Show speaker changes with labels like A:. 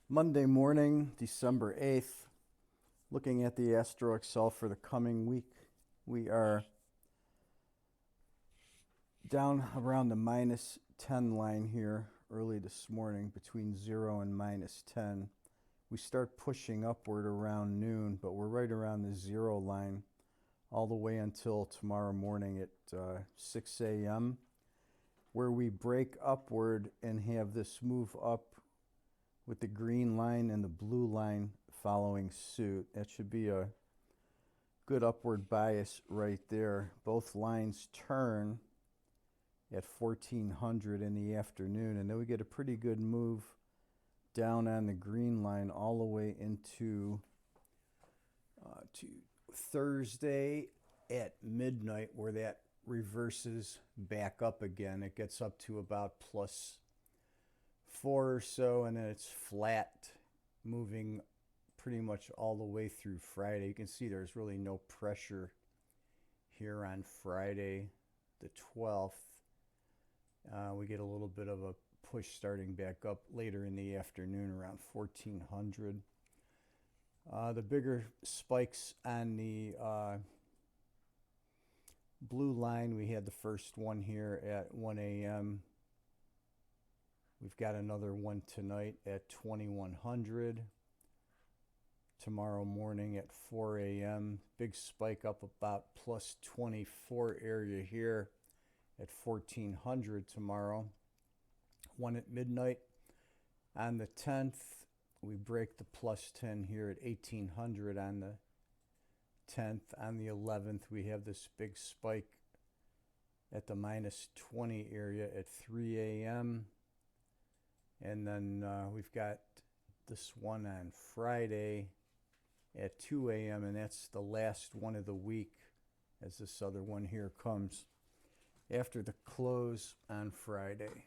A: Monday morning, December 8th, looking at the Astro Excel for the coming week. We are down around the minus 10 line here early this morning, between 0 and minus 10. We start pushing upward around noon, but we're right around the 0 line all the way until tomorrow morning at 6 a.m., where we break upward and have this move up with the green line and the blue line following suit. That should be a good upward bias right there. Both lines turn at 1400 in the afternoon, and then we get a pretty good move down on the green line all the way into to Thursday at midnight, where that reverses back up again. It gets up to about +4 or so, and then it's flat, moving pretty much all the way through Friday. You can see there's really no pressure here on Friday the 12th. We get a little bit of a push starting back up later in the afternoon around 1400. The bigger spikes on the blue line, we had the first one here at 1 a.m. We've got another one tonight at 2100. Tomorrow morning at 4 a.m. Big spike up about +24 area here at 1400 tomorrow. One at midnight on the 10th. We break the +10 here at 1800 on the 10th. On the 11th, we have this big spike at the -20 area at 3 a.m. And then we've got this one on Friday at 2 a.m. and that's the last one of the week, as this other one here comes after the close on Friday.